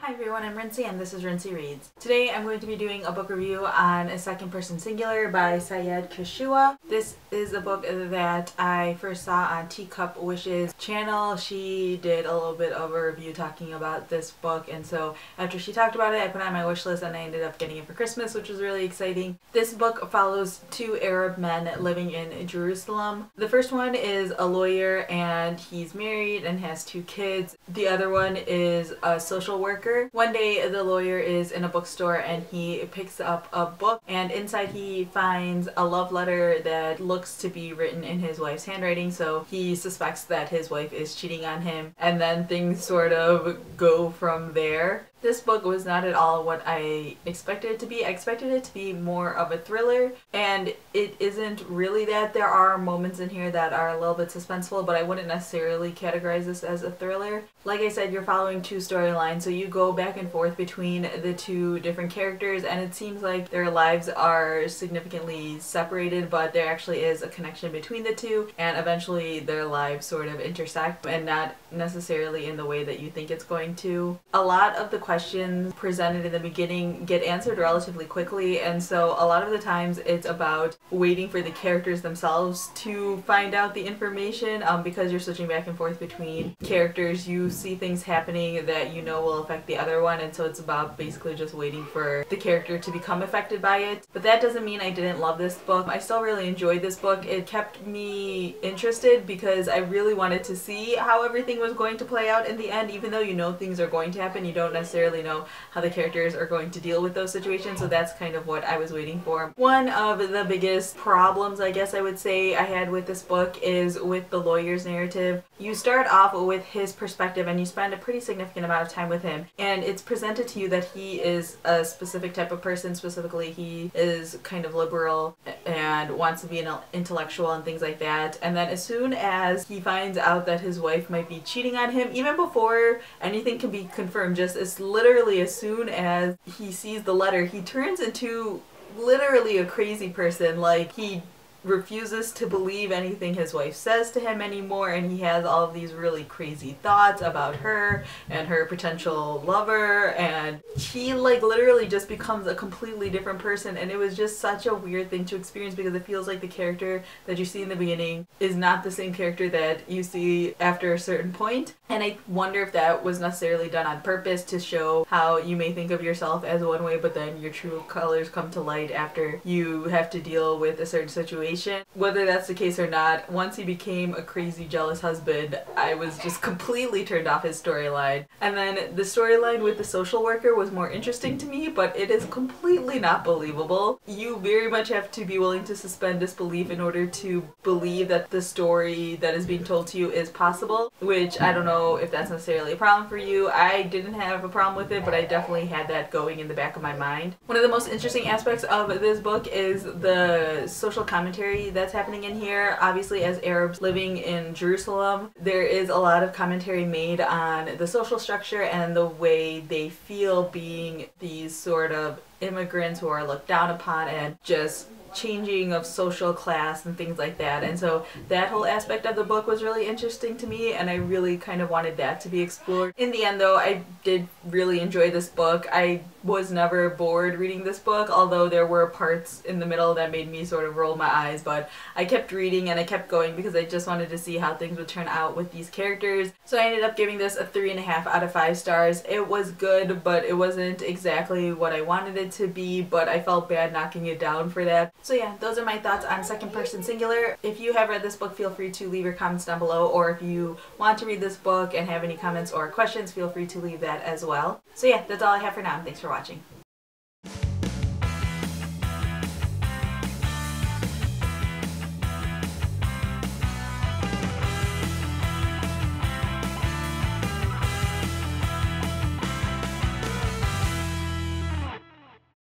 Hi everyone, I'm Rincey and this is Rincey Reads. Today I'm going to be doing a book review on A Second Person Singular by Syed Kashua. This is a book that I first saw on Teacup Wish's channel. She did a little bit of a review talking about this book, and so after she talked about it, I put it on my wish list and I ended up getting it for Christmas, which was really exciting. This book follows two Arab men living in Jerusalem. The first one is a lawyer and he's married and has two kids. The other one is a social worker. One day the lawyer is in a bookstore and he picks up a book, and inside he finds a love letter that looks to be written in his wife's handwriting, so he suspects that his wife is cheating on him, and then things sort of go from there. This book was not at all what I expected it to be. I expected it to be more of a thriller, and it isn't really that. There are moments in here that are a little bit suspenseful, but I wouldn't necessarily categorize this as a thriller. Like I said, you're following two storylines, so you go back and forth between the two different characters, and it seems like their lives are significantly separated, but there actually is a connection between the two, and eventually their lives sort of intersect, and not necessarily in the way that you think it's going to. A lot of the questions presented in the beginning get answered relatively quickly, and so a lot of the times it's about waiting for the characters themselves to find out the information. Because you're switching back and forth between characters, you see things happening that you know will affect the other one, and so it's about basically just waiting for the character to become affected by it. But that doesn't mean I didn't love this book. I still really enjoyed this book. It kept me interested because I really wanted to see how everything was going to play out in the end. Even though you know things are going to happen, you don't necessarily know how the characters are going to deal with those situations, so that's kind of what I was waiting for. One of the biggest problems, I guess I would say, I had with this book is with the lawyer's narrative. You start off with his perspective and you spend a pretty significant amount of time with him, and it's presented to you that he is a specific type of person. Specifically, he is kind of liberal and wants to be an intellectual and things like that, and then as soon as he finds out that his wife might be cheating on him, even before anything can be confirmed, just as literally as soon as he sees the letter, he turns into literally a crazy person. Like, he refuses to believe anything his wife says to him anymore, and he has all of these really crazy thoughts about her and her potential lover, and he like literally just becomes a completely different person. And it was just such a weird thing to experience because it feels like the character that you see in the beginning is not the same character that you see after a certain point. And I wonder if that was necessarily done on purpose to show how you may think of yourself as one way, but then your true colors come to light after you have to deal with a certain situation. Whether that's the case or not, once he became a crazy jealous husband, I was just completely turned off his storyline. And then the storyline with the social worker was more interesting to me, but it is completely not believable. You very much have to be willing to suspend disbelief in order to believe that the story that is being told to you is possible, which I don't know if that's necessarily a problem for you. I didn't have a problem with it, but I definitely had that going in the back of my mind. One of the most interesting aspects of this book is the social commentary that's happening in here. Obviously, as Arabs living in Jerusalem, there is a lot of commentary made on the social structure and the way they feel being these sort of immigrants who are looked down upon, and just changing of social class and things like that. And so that whole aspect of the book was really interesting to me, and I really kind of wanted that to be explored. In the end though, I did really enjoy this book. I was never bored reading this book, although there were parts in the middle that made me sort of roll my eyes, but I kept reading and I kept going because I just wanted to see how things would turn out with these characters. So I ended up giving this a 3.5 out of 5 stars. It was good, but it wasn't exactly what I wanted it to be, but I felt bad knocking it down for that. So yeah, those are my thoughts on Second Person Singular. If you have read this book, feel free to leave your comments down below, or if you want to read this book and have any comments or questions, feel free to leave that as well. So yeah, that's all I have for now. Thanks for watching.